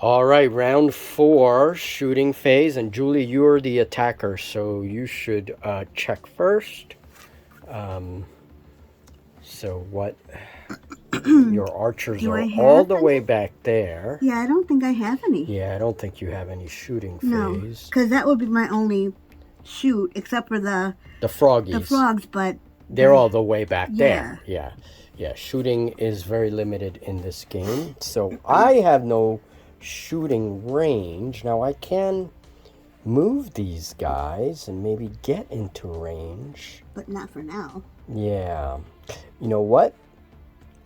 All right, round 4, shooting phase. And Julie, you're the attacker, so you should check first. So what? Your archers Do I are have all the any? way back there. Yeah, I don't think I have any. Yeah, I don't think you have any shooting No, phase. because that would be my only shoot, except for the froggies. frogs, but They're all the way back there. Yeah. Yeah, shooting is very limited in this game. So I have no shooting range. Now I can move these guys and maybe get into range. but not for now. Yeah. You know what?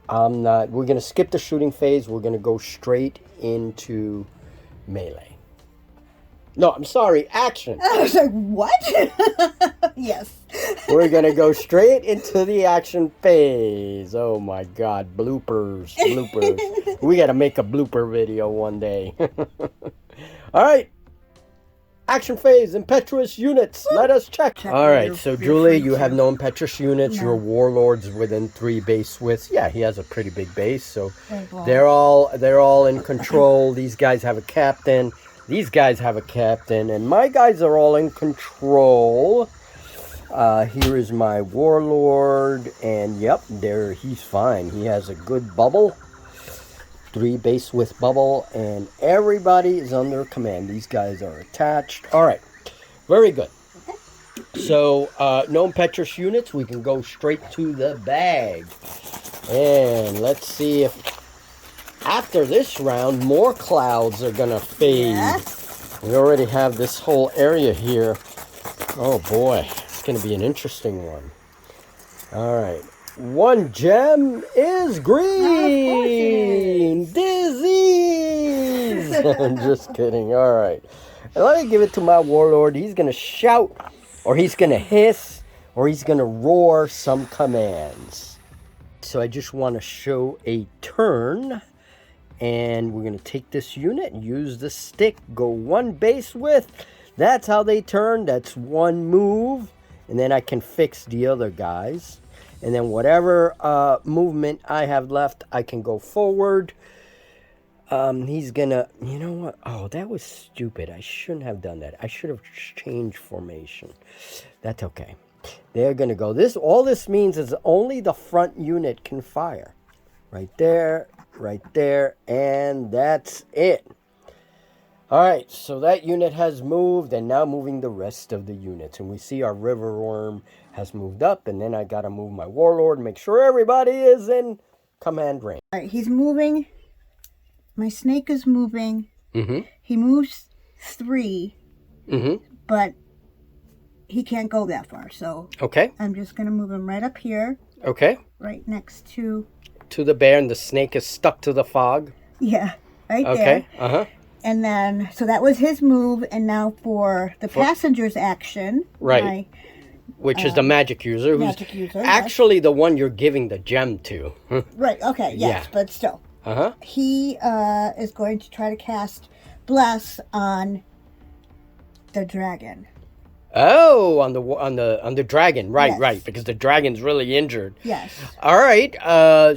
We're going to skip the shooting phase. We're going to go straight into melee. No, I'm sorry, action. I was like, what? Yes. We're going to go straight into the action phase. Oh my God, bloopers. We got to make a blooper video one day. All right. Action phase, impetuous units. Let us check. All right, so Julie, you have no impetuous units. No. Your warlord's within 3 base widths. Yeah, he has a pretty big base, so they're all in control. These guys have a captain. These guys have a captain, and my guys are all in control. Here is my warlord, and yep, he's fine. He has a good bubble. 3 base width bubble, and everybody is under command. These guys are attached. All right, very good. So no impetuous units. We can go straight to the bag, and let's see if after this round more clouds are gonna fade. Yes. We already have this whole area here. Oh boy, it's gonna be an interesting one. All right. 1 gem is green. Disease. I'm just kidding. All right. And let me give it to my warlord. He's going to shout, or he's going to hiss, or he's going to roar some commands. So I just want to show a turn. And we're going to take this unit, use the stick, go 1 base width. That's how they turn. That's 1 move. And then I can fix the other guys. And then whatever movement I have left, I can go forward. He's gonna, you know what? Oh, that was stupid. I shouldn't have done that. I should have changed formation. That's okay. They're gonna go. All this means is only the front unit can fire. Right there, and that's it. All right, so that unit has moved, and now moving the rest of the units. And we see our river worm has moved up, and then I got to move my warlord, make sure everybody is in command range. All right, he's moving. My snake is moving. Mm-hmm. He moves 3, Mm-hmm. but he can't go that far. So Okay. I'm just going to move him right up here, Okay. right next to, To the bear, and the snake is stuck to the fog. yeah, right there. Okay. Uh-huh. And then, so that was his move. And now for the passenger's action. Right. Which is the magic user, who's magic user, actually the one you're giving the gem to. Right, okay, yes, Yeah. but still. Uh-huh. He is going to try to cast Bless on the dragon. Oh, on the dragon. Right, Yes. right, because the dragon's really injured. Yes. All right,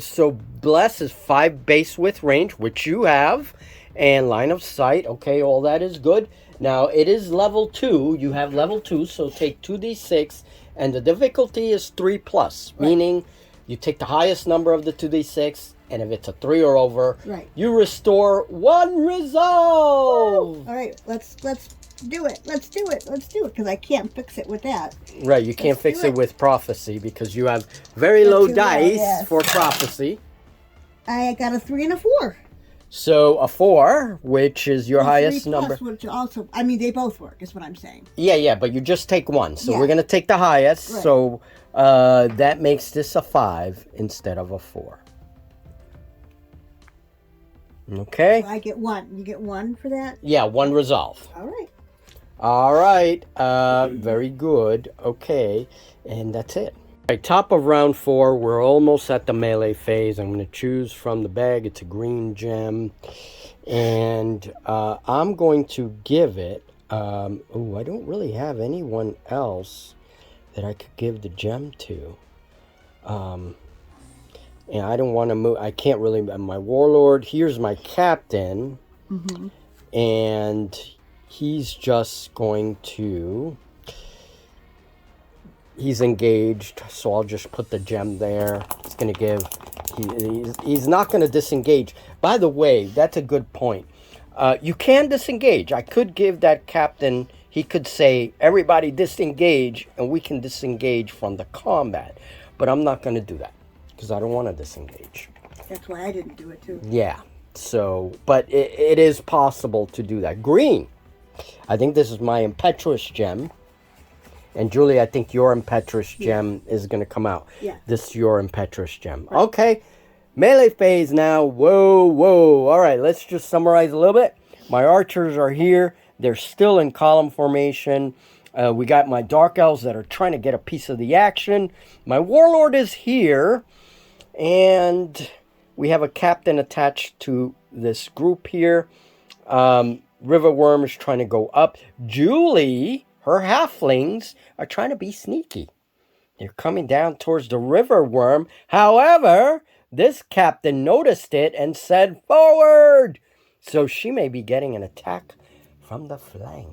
so Bless is 5 base width range, which you have, and line of sight. Okay, all that is good. Now, it is level 2. You have level 2, so take 2d6, and the difficulty is 3+, meaning you take the highest number of the 2d6, and if it's a 3 or over, you restore 1 resolve. All right, let's do it. Let's do it, because I can't fix it with that. Right, you can't fix it with prophecy, because you have very low dice for prophecy. I got a 3 and a 4. So a 4, which is your highest number. Which also, I mean, they both work, is what I'm saying. Yeah, but you just take 1. So we're going to take the highest. Right. So that makes this a 5 instead of a 4. Okay. So I get 1. You get 1 for that? Yeah, 1 resolve. All right. Very good. Okay. And that's it. Right, top of round 4, we're almost at the melee phase. I'm going to choose from the bag. It's a green gem. And I'm going to give it... I don't really have anyone else that I could give the gem to. And I don't want to move... I can't really... My warlord, here's my captain. And he's just going to... He's engaged, so I'll just put the gem there. It's going to give... He's not going to disengage. By the way, that's a good point. You can disengage. I could give that captain... He could say, everybody disengage, and we can disengage from the combat. But I'm not going to do that, because I don't want to disengage. That's why I didn't do it, too. Yeah, so, but it is possible to do that. Green. I think this is my impetuous gem. And Julie, I think your impetuous gem is going to come out. Yeah. This is your impetuous gem. Right. Okay, melee phase now. Whoa, whoa. All right, let's just summarize a little bit. My archers are here. They're still in column formation. We got my dark elves that are trying to get a piece of the action. My warlord is here. And we have a captain attached to this group here. River worm is trying to go up. Julie, her halflings, are trying to be sneaky. They're coming down towards the river worm. However, this captain noticed it and said, forward! So she may be getting an attack from the flank.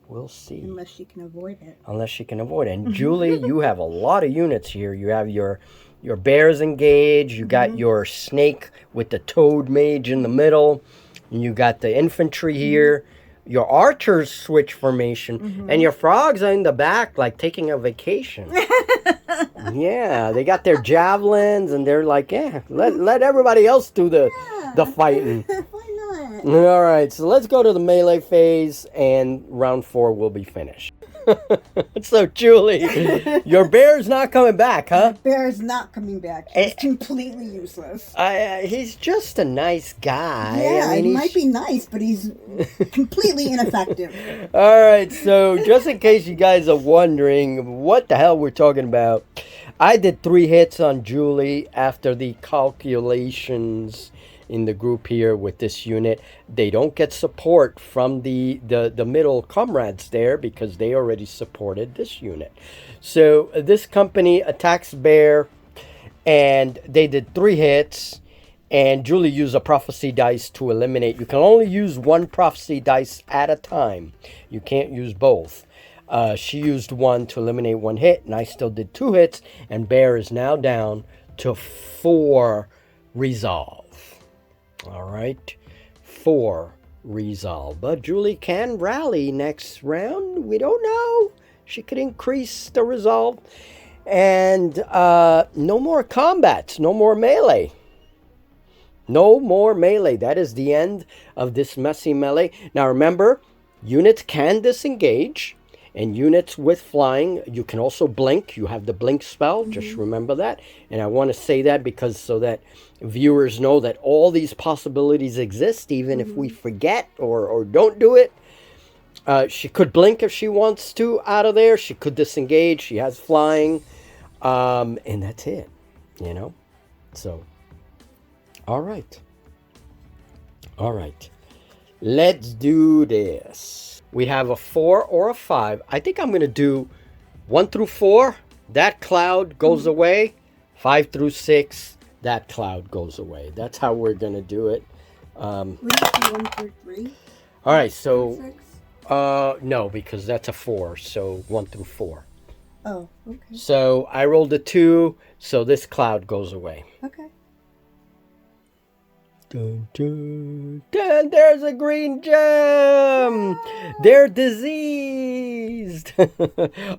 We'll see. Unless she can avoid it. Unless she can avoid it. And Julie, you have a lot of units here. You have your bears engaged. You got your snake with the toad mage in the middle. And you got the infantry here. Your archers switch formation. And your frogs are in the back like taking a vacation. Yeah, they got their javelins and they're like, yeah, let everybody else do the fighting. All right, so let's go to the melee phase, and round 4 will be finished. So, Julie, your bear's not coming back, huh? The bear is not coming back. He's completely useless. He's just a nice guy. Yeah, I mean, he might be nice, but he's completely ineffective. All right, so just in case you guys are wondering what the hell we're talking about, I did 3 hits on Julie after the calculations in the group here with this unit. They don't get support from the middle comrades there because they already supported this unit. So this company attacks bear, and they did 3 hits, and Julie used a prophecy dice to eliminate. You can only use 1 prophecy dice at a time. You can't use both. She used 1 to eliminate 1 hit, and I still did 2 hits, and bear is now down to 4 resolve. All right, 4 resolve. But Julie can rally next round. We don't know. She could increase the resolve. And no more combats. No more melee. No more melee. That is the end of this messy melee. Now remember, units can disengage. And units with flying, you can also blink. You have the blink spell. Just remember that. And I want to say that because so that viewers know that all these possibilities exist, even if we forget or don't do it. She could blink if she wants to out of there. She could disengage. She has flying. And that's it, you know. So, all right. All right. Let's do this. We have a 4 or a 5. I think I'm going to do 1 through 4. That cloud goes away. 5 through 6. That cloud goes away. That's how we're going to do it. We do 1 through 3. All right, so... no, because that's a 4. So 1 through 4. Oh, okay. So I rolled a 2. So this cloud goes away. Okay. Dun, dun, dun, there's a green gem. They're diseased.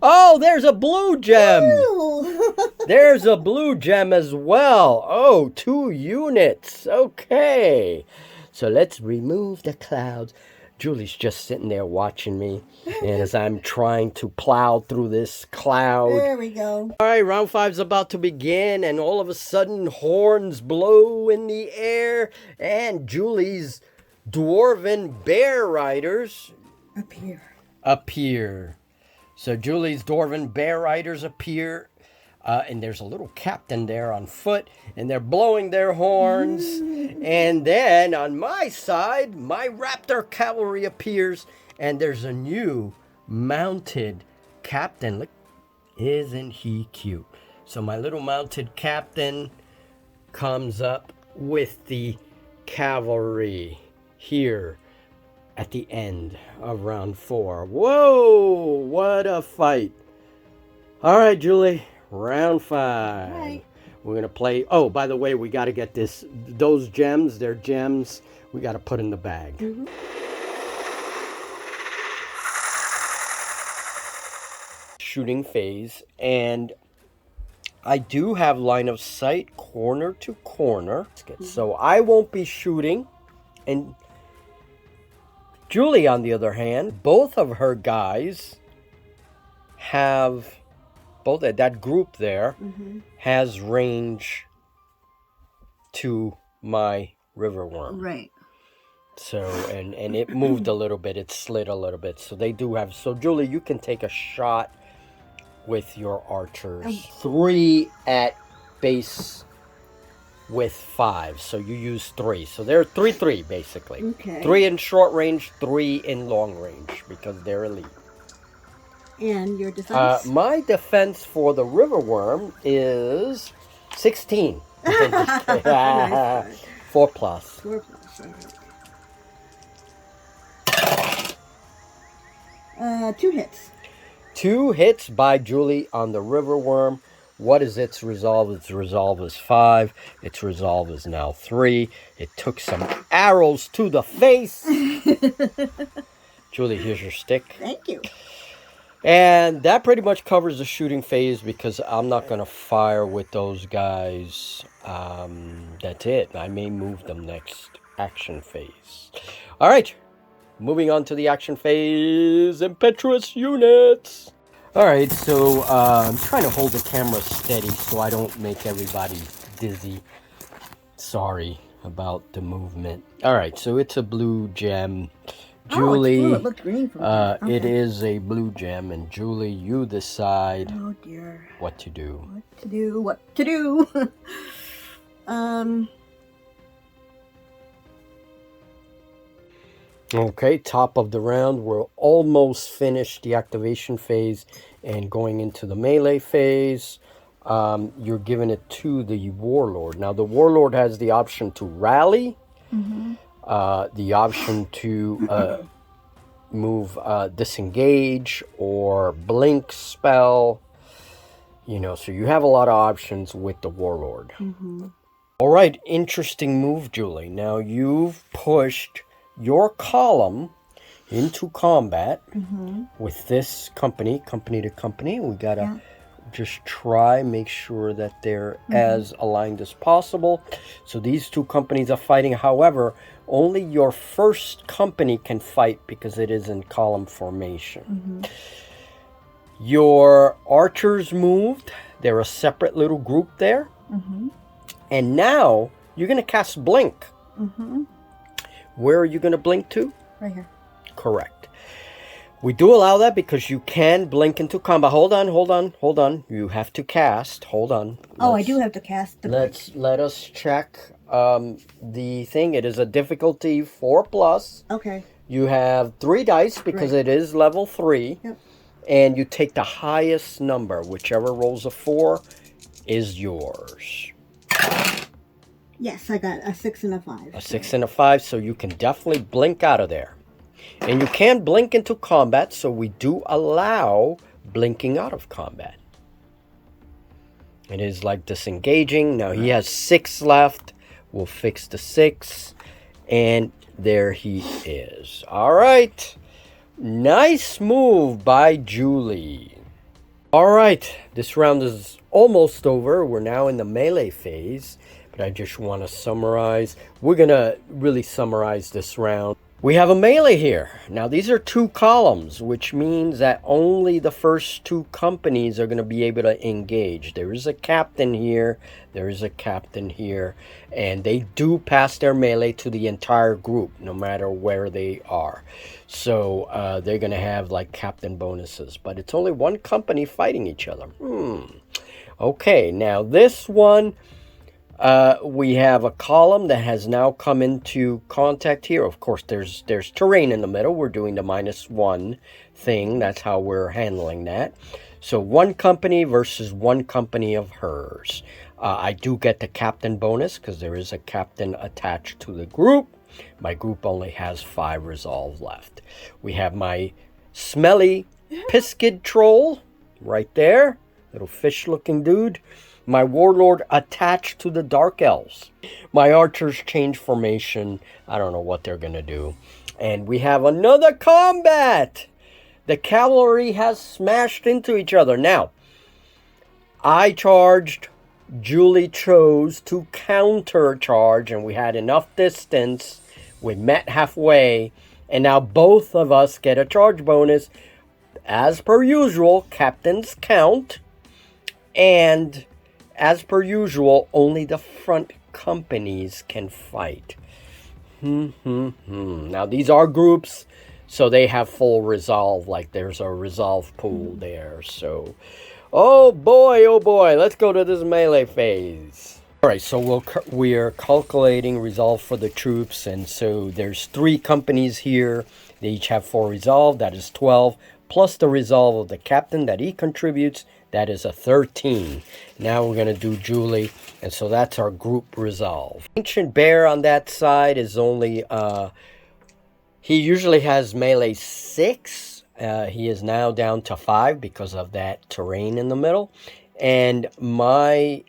Oh, there's a blue gem. There's a blue gem as well. Oh, 2 units. Okay. So let's remove the clouds. Julie's just sitting there watching me. And as I'm trying to plow through this cloud. There we go. All right, round 5's about to begin. And all of a sudden, horns blow in the air. And Julie's dwarven bear riders appear. So Julie's dwarven bear riders appear. And there's a little captain there on foot, and they're blowing their horns. And then on my side, my raptor cavalry appears, and there's a new mounted captain. Look, isn't he cute? So my little mounted captain comes up with the cavalry here. at the end of round 4. Whoa, what a fight. All right, Julie, round 5. Right. We're going to play. Oh, by the way, we got to get those gems. They're gems. We got to put in the bag. Mm-hmm. Shooting phase, and I do have line of sight corner to corner. So I won't be shooting. And Julie, on the other hand, both of her guys have, both that group there has range to my river worm. Right. So, and it moved a little bit. It slid a little bit. So they do have, so Julie, you can take a shot with your archers. 3 at base with 5. So you use 3. So they're 3-3 basically. Okay. 3 in short range, 3 in long range because they're elite. And your defense? My defense for the river worm is 16. 4 plus. 4 plus. Right. 2 hits. 2 hits by Julie on the river worm. What is its resolve? Its resolve is 5. Its resolve is now 3. It took some arrows to the face. Julie, here's your stick. Thank you. And that pretty much covers the shooting phase because I'm not going to fire with those guys. That's it. I may move them next action phase. All right. Moving on to the action phase, impetuous units. All right, so I'm trying to hold the camera steady so I don't make everybody dizzy. Sorry about the movement. All right, so it's a blue gem. Julie, it's blue. It looked green from okay. It is a blue gem, and Julie, you decide oh dear. What to do. What to do. Okay, top of the round. We're almost finished the activation phase and going into the melee phase. You're giving it to the warlord. Now, the warlord has the option to rally, the option to move disengage or blink spell. You know, so you have a lot of options with the warlord. All right, interesting move, Julie. Now, you've pushed your column into combat with this company to company. We gotta just make sure that they're as aligned as possible. So these 2 companies are fighting. However, only your first company can fight because it is in column formation. Your archers moved. They're a separate little group there. And now you're gonna cast blink. Where are you going to blink to? Right here. Correct. We do allow that because you can blink into combat. Hold on. You have to cast. Hold on. I do have to cast the blink. Let us check the thing. It is a difficulty 4 plus. Okay. You have 3 dice because it is level 3. Yep. And you take the highest number. Whichever rolls a 4 is yours. Yes, I got a 6 and a 5. A 6 and a 5, so you can definitely blink out of there. And you can blink into combat, so we do allow blinking out of combat. It is like disengaging. Now he has 6 left. We'll fix the 6. And there he is. All right. Nice move by Julie. All right. This round is almost over. We're now in the melee phase. But I just want to summarize. We're going to really summarize this round. We have a melee here. Now, these are 2 columns, which means that only the first 2 companies are going to be able to engage. There is a captain here. There is a captain here. And they do pass their melee to the entire group, no matter where they are. So, they're going to have, like, captain bonuses. But it's only 1 company fighting each other. Okay, now this one... we have a column that has now come into contact here. Of course, there's terrain in the middle. We're doing the -1 thing. That's how we're handling that. So 1 company versus 1 company of hers. I do get the captain bonus because there is a captain attached to the group. My group only has 5 resolve left. We have my smelly Piskid troll right there. Little fish-looking dude. My warlord attached to the dark elves. My archers change formation. I don't know what they're going to do. And we have another combat. The cavalry has smashed into each other. Now, I charged. Julie chose to countercharge, and we had enough distance. We met halfway, and now both of us get a charge bonus. As per usual, captains count, and as per usual, only the front companies can fight. Now, these are groups, so they have full resolve, like there's a resolve pool there, so... oh boy, let's go to this melee phase. Alright, so we are calculating resolve for the troops, and so there's 3 companies here. They each have 4 resolve, that is 12, plus the resolve of the captain that he contributes, that is a 13. Now we're going to do Julie, and so that's our group resolve. Ancient Bear on that side is only, he usually has melee 6. He is now down to 5 because of that terrain in the middle. And my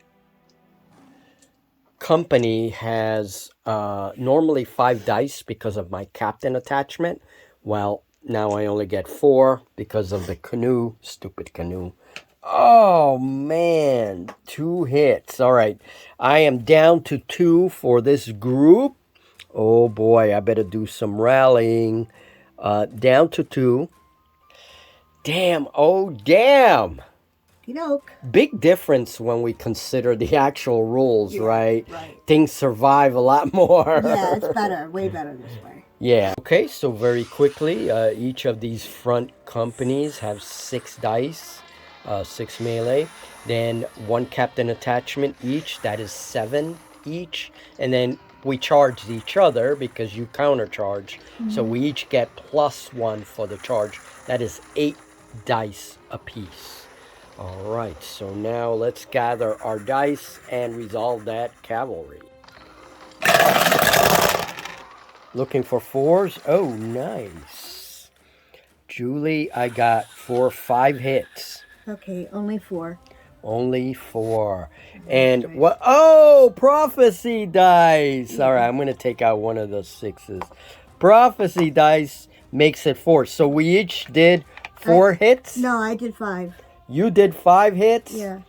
company has normally 5 dice because of my captain attachment. Well, now I only get 4 because of the canoe. Stupid canoe. Oh, man. 2 hits. All right. I am down to 2 for this group. Oh, boy. I better do some rallying. Down to 2. Damn, oh damn. Big difference when we consider the actual rules, right? Things survive a lot more. Yeah, it's better, way better this way. Yeah. Okay, so very quickly, each of these front companies have 6 dice, 6 melee. Then 1 captain attachment each, that is 7 each. And then we charge each other because you countercharge. So we each get +1 for the charge. That is 8 dice apiece. All right, so now let's gather our dice and resolve that cavalry. Looking for 4s. Oh, nice. Julie, I got 5 hits. Okay, only 4. Only 4. And what? Oh, prophecy dice. All right, I'm going to take out one of those 6s. Prophecy dice makes it 4. So we each did 4 hits? No, I did 5. You did 5 hits? Yeah.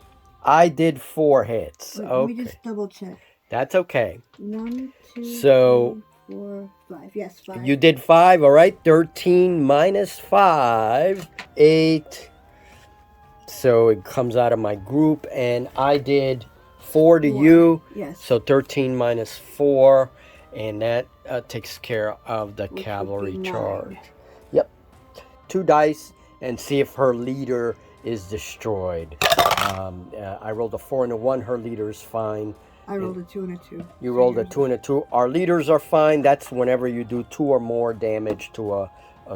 I did 4 hits. Wait, okay. let me just double check. That's okay. 1, 2, so, 3, 4, 5. Yes, 5. You did 5, all right. 13 minus 5, 8. So it comes out of my group, and I did 4 to you. Yes. So 13 minus 4, and that takes care of the cavalry charge. Yep. 2 dice, and see if her leader is destroyed. I rolled a 4 and a 1. Her leader is fine. I rolled a 2 and a 2. You rolled a 2 and a 2. Our leaders are fine. That's whenever you do 2 or more damage to a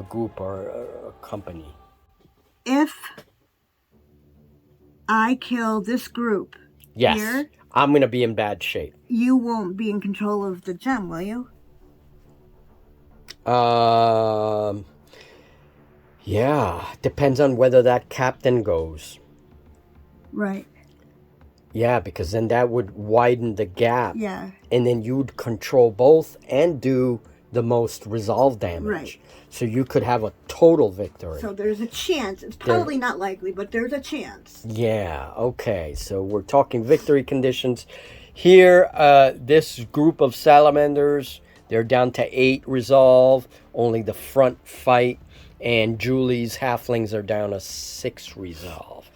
group or a company. If I kill this group here, I'm going to be in bad shape. You won't be in control of the gem, will you? Yeah. Depends on whether that captain goes. Right. Yeah, because then that would widen the gap. Yeah. And then you'd control both and do the most resolve damage. Right. So you could have a total victory. So there's a chance. It's probably not likely, but there's a chance. Yeah, okay. So we're talking victory conditions. Here, this group of salamanders, they're down to 8 resolve. Only the front fight. And Julie's halflings are down to 6 resolve.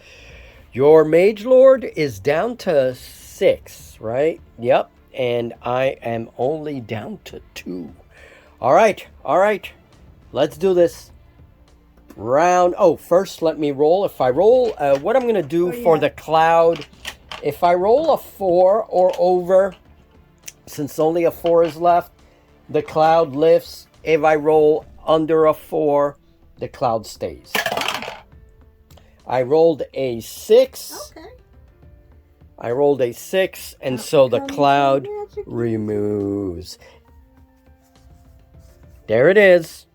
Your mage lord is down to 6, right? Yep. And I am only down to 2. All right. Let's do this. Round. Oh, first let me roll. If I roll, what I'm going to do for the cloud, if I roll a 4 or over, since only a 4 is left, the cloud lifts. If I roll under a 4, the cloud stays. I rolled a 6. Okay. I rolled a 6, and so the cloud removes. There it is.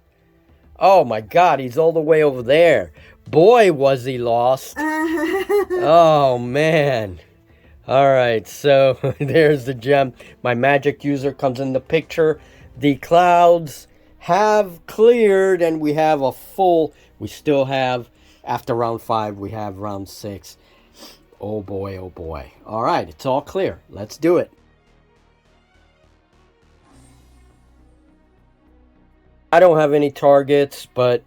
Oh my God, he's all the way over there. Boy, was he lost. Oh man. All right, so there's the gem. My magic user comes in the picture. The clouds have cleared and we have a full, we still have, after round 5, we have round 6. Oh boy, oh boy. All right, it's all clear. Let's do it. I don't have any targets, but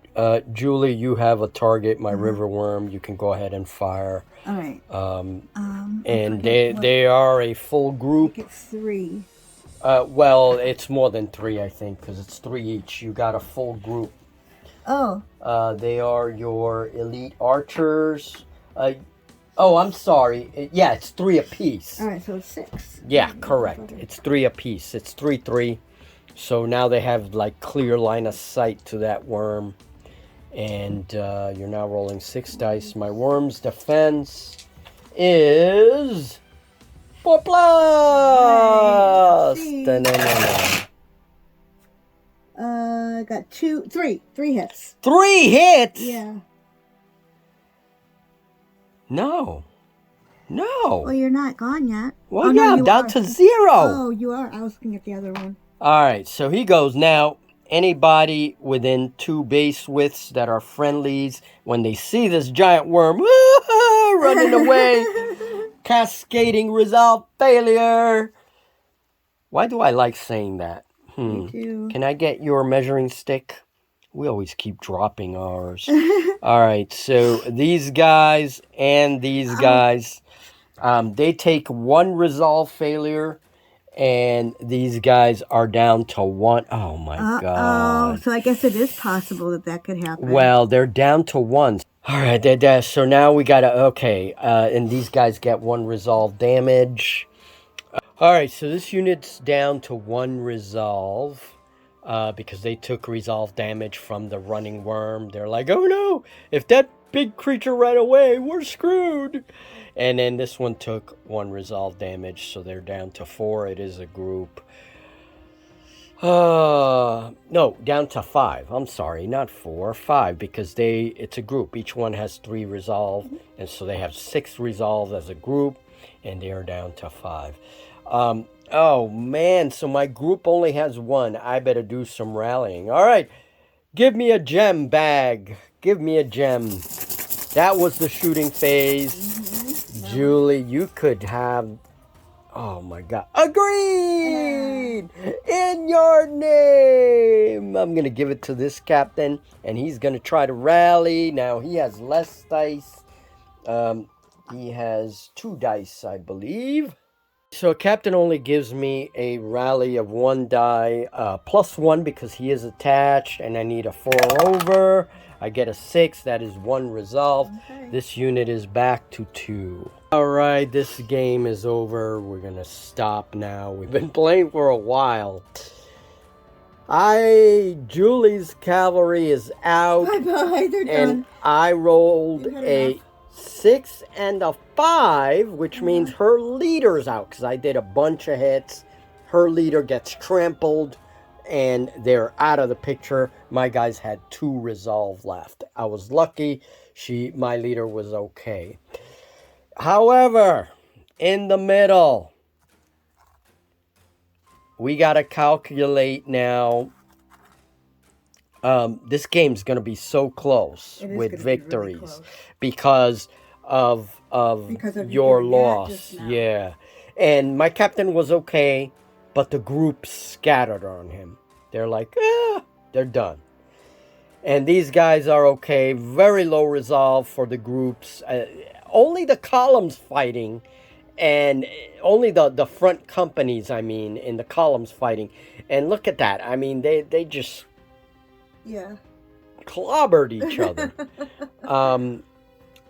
Julie, you have a target, my river worm. You can go ahead and fire. All right. And they are a full group. Get 3. Well, it's more than 3, I think, because it's 3 each. You got a full group. Oh. They are your elite archers. Oh, I'm sorry. Yeah, it's 3 apiece. All right, so it's 6. Yeah, correct. It's 3 apiece. It's 3-3. So now they have like clear line of sight to that worm. And you're now rolling 6 dice. My worm's defense is 4+. I got 3 hits. 3 hits? Yeah. No. Well, you're not gone yet. Well, oh, yeah, no, I'm down to 0. Oh, you are. I was looking at the other one. All right, so he goes now. Anybody within 2 base widths that are friendlies, when they see this giant worm running away, cascading resolve failure. Why do I like saying that? Me too. Can I get your measuring stick? We always keep dropping ours. All right, so these guys and these guys, they take 1 resolve failure. And these guys are down to 1. Oh, my God. Oh, so I guess it is possible that could happen. Well, they're down to 1. All right, so now we got to, okay. And these guys get 1 resolve damage. All right, so this unit's down to 1 resolve. Because they took resolve damage from the running worm. They're like, oh no, if that big creature ran away, we're screwed. And then this one took 1 resolve damage, so they're down to 4. It is a group. No, down to 5. I'm sorry, not 4, 5, because it's a group. Each one has 3 resolve, and so they have 6 resolve as a group, and they are down to 5. Oh man, so my group only has 1. I better do some rallying. All right, give me a gem bag. Give me a gem. That was the shooting phase. Julie, you could have... Oh my God. Agreed! In your name! I'm going to give it to this captain, and he's going to try to rally. Now, he has less dice. He has 2 dice, I believe. So, captain only gives me a rally of 1 die, +1 because he is attached, and I need a 4 over. I get a 6. That is 1 resolve. Okay. This unit is back to 2. All right, this game is over. We're going to stop now. We've been playing for a while. Julie's cavalry is out. Bye-bye, they're and done. I rolled a 6 and a 5, which means her leader's out because I did a bunch of hits. Her leader gets trampled. And they're out of the picture. My guys had 2 resolve left. I was lucky. My leader was okay. However, in the middle, we got to calculate now. This game's going to be so close with victories really close. because of your loss. Yeah. And my captain was okay, but the group scattered on him. They're like, they're done. And these guys are okay. Very low resolve for the groups. Only the columns fighting. And only the front companies, in the columns fighting. And look at that. They just... Yeah. Clobbered each other.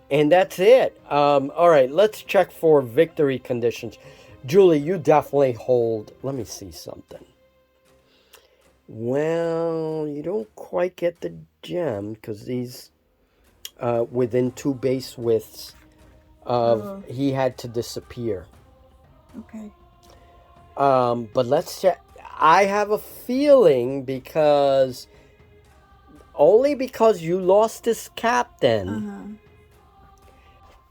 And that's it. All right, let's check for victory conditions. Julie, you definitely hold... Let me see something. Well, you don't quite get the gem because these within 2 base widths he had to disappear. Okay. But let's check. I have a feeling only because you lost this captain.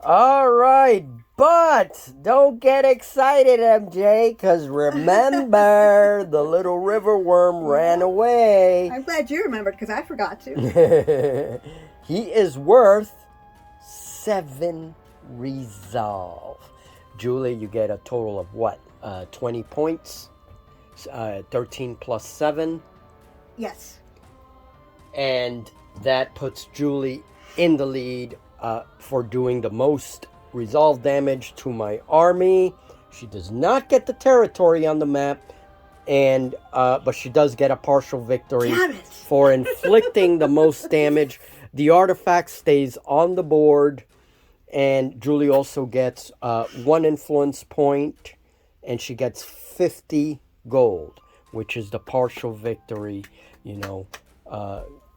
All right, but don't get excited, MJ, because remember, the little river worm ran away. I'm glad you remembered because I forgot to. He is worth 7 resolve. Julie, you get a total of what? 20 points? 13 plus 7? Yes. And that puts Julie in the lead for doing the most resolve damage to my army. She does not get the territory on the map, and but she does get a partial victory for inflicting the most damage. The artifact stays on the board, and Julie also gets 1 influence point, and she gets 50 gold, which is the partial victory,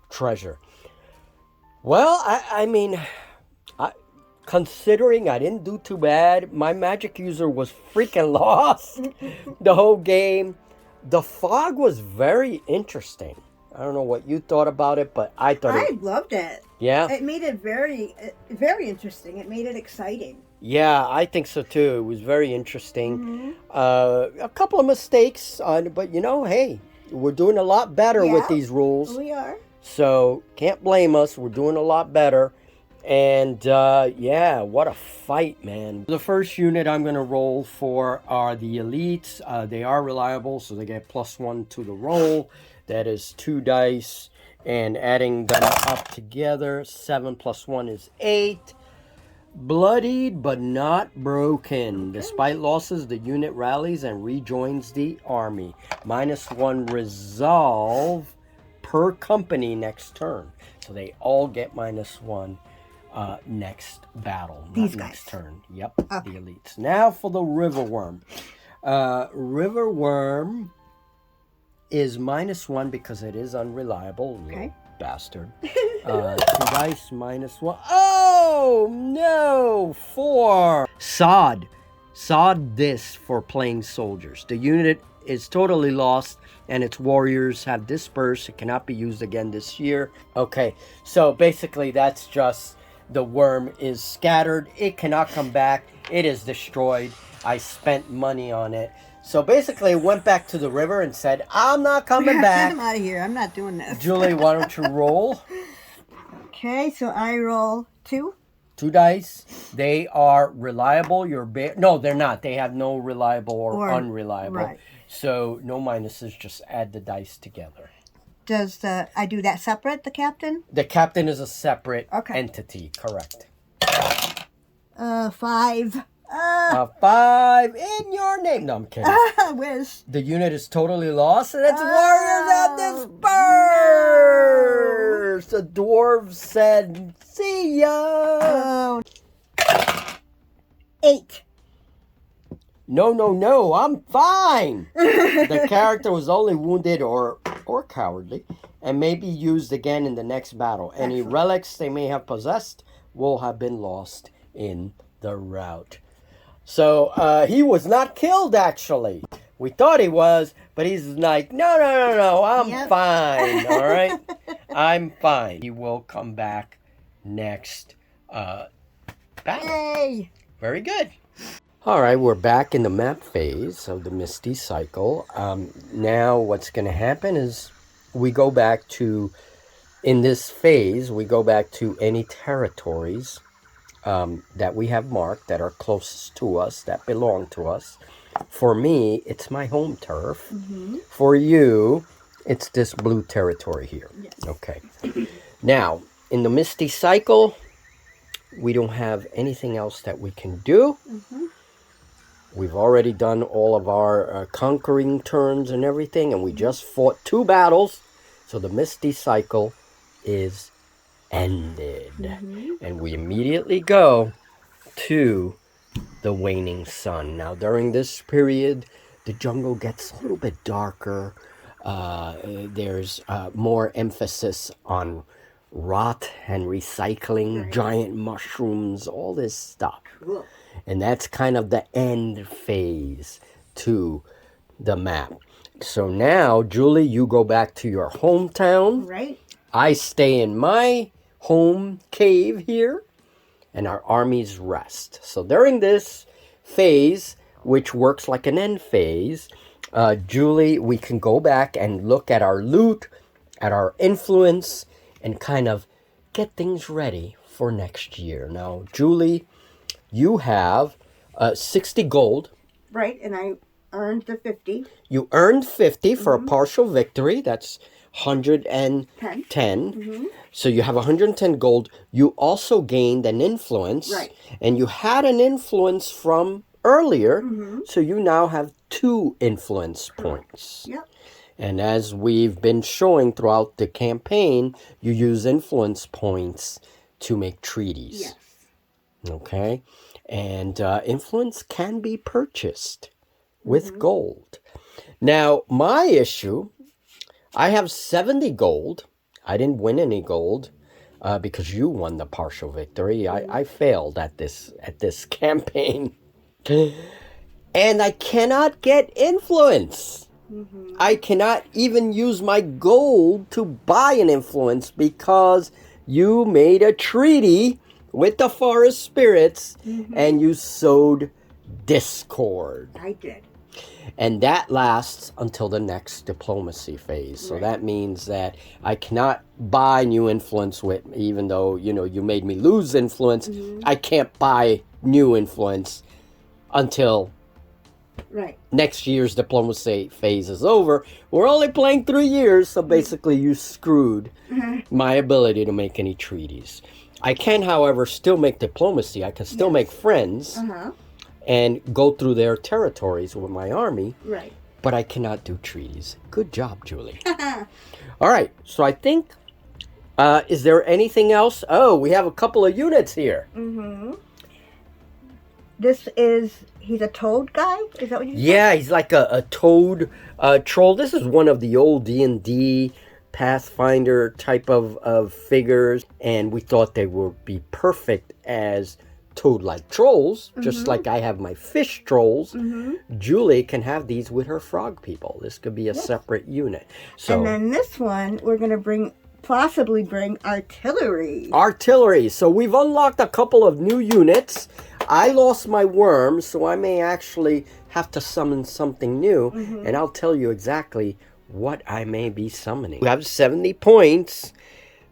treasure. Well, I mean, considering I didn't do too bad, my magic user was freaking lost the whole game. The fog was very interesting. I don't know what you thought about it, but I thought I loved it. Yeah? It made it very, very interesting. It made it exciting. Yeah, I think so too. It was very interesting. A couple of mistakes, but hey, we're doing a lot better with these rules. We are. So, can't blame us. We're doing a lot better. And, yeah, what a fight, man. The first unit I'm going to roll for are the elites. They are reliable, so they get +1 to the roll. That is 2 dice. And adding them up together, 7 plus 1 is 8. Bloodied but not broken. Okay. Despite losses, the unit rallies and rejoins the army. -1 resolve per company next turn. So they all get -1 next battle. These not guys. Next turn. Yep, okay. The elites. Now for the river worm. River worm is -1 because it is unreliable. Okay. Little bastard. 2 dice -1. Oh no! 4. Sod this for playing soldiers. The unit is totally lost and its warriors have dispersed. It cannot be used again this year. Okay, so basically that's just the worm is scattered. It cannot come back. It is destroyed. I spent money on it. So basically it went back to the river and said, I'm not coming back. I'm out of here. I'm not doing this. Julie, why don't you roll? Okay, so I roll 2. 2 dice. They are reliable. No, they're not. They have no reliable or unreliable. Right. So no minuses. Just add the dice together. Does I do that separate, the captain? The captain is a separate entity. Correct. 5. 5 in your name. No, I'm kidding. Wish. The unit is totally lost and its warriors have dispersed. The dwarves said, see ya. 8. No, I'm fine. The character was only wounded or cowardly and may be used again in the next battle. Any relics they may have possessed will have been lost in the rout. So he was not killed, actually. We thought he was, but he's like, no, I'm fine, all right? I'm fine. He will come back next battle. Yay! Very good. All right, we're back in the map phase of the Misty cycle. Now what's going to happen is we go back to, in this phase, we go back to any territories that we have marked that are closest to us, that belong to us. For me, it's my home turf. Mm-hmm. For you, it's this blue territory here. Yes. Okay. Now, in the Misty cycle, we don't have anything else that we can do. Mm-hmm. We've already done all of our conquering turns and everything, and we just fought 2 battles. So the Misty cycle is ended. Mm-hmm. And we immediately go to the waning sun. Now, during this period, the jungle gets a little bit darker. There's more emphasis on rot and recycling, giant mushrooms, all this stuff. Cool. And that's kind of the end phase to the map. So now, Julie, you go back to your hometown. Right. I stay in my home cave here, and our armies rest. So during this phase, which works like an end phase, Julie, we can go back and look at our loot, at our influence, and kind of get things ready for next year. Now, Julie, you have 60 gold. Right, and I earned the 50. You earned 50 for a partial victory. That's 110. So you have 110 gold. You also gained an influence. Right. And you had an influence from earlier. So you now have 2 influence points. Yep. And as we've been showing throughout the campaign, you use influence points to make treaties. Yes. Okay? And influence can be purchased with gold. Now, my issue, I have 70 gold. I didn't win any gold because you won the partial victory. I failed at this campaign. And I cannot get influence. I cannot even use my gold to buy an influence because you made a treaty with the forest spirits and you sowed discord. I did. And that lasts until the next diplomacy phase. So that means that I cannot buy new influence with, even though, you made me lose influence, I can't buy new influence until next year's diplomacy phase is over. We're only playing 3 years, so basically you screwed my ability to make any treaties. I can, however, still make diplomacy. I can still make friends and go through their territories with my army. Right. But I cannot do treaties. Good job, Julie. All right, so I think, is there anything else? Oh, we have a couple of units here. This is, he's a toad guy? Is that what you said? Yeah, he's like a toad troll. This is one of the old D&D Pathfinder type of figures, and we thought they would be perfect as toad-like trolls, just like I have my fish trolls. Julie can have these with her frog people. This could be a separate unit. So, and then this one, we're going to possibly bring artillery. Artillery. So we've unlocked a couple of new units. I lost my worm, so I may actually have to summon something new, and I'll tell you exactly what I may be summoning. We have 70 points.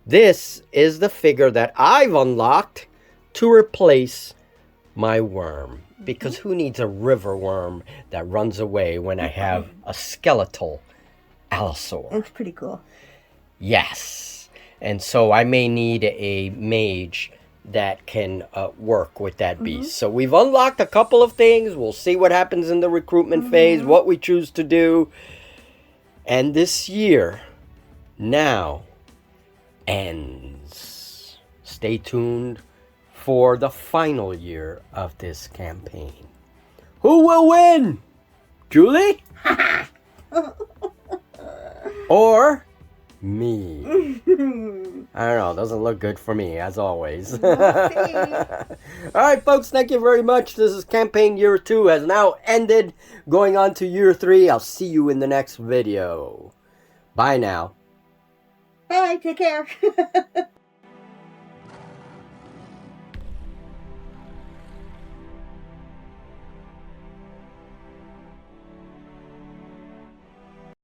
This is the figure that I've unlocked to replace my worm. Because who needs a river worm that runs away when I have a skeletal allosaur? It's pretty cool. Yes. And so I may need a mage that can work with that beast. So we've unlocked a couple of things. We'll see what happens in the recruitment phase, what we choose to do. And this year now ends. Stay tuned for the final year of this campaign. Who will win? Julie? Or me? I don't know. Doesn't look good for me, as always. All right, folks. Thank you very much. This is campaign year 2 has now ended. Going on to year 3. I'll see you in the next video. Bye now. Bye. Take care.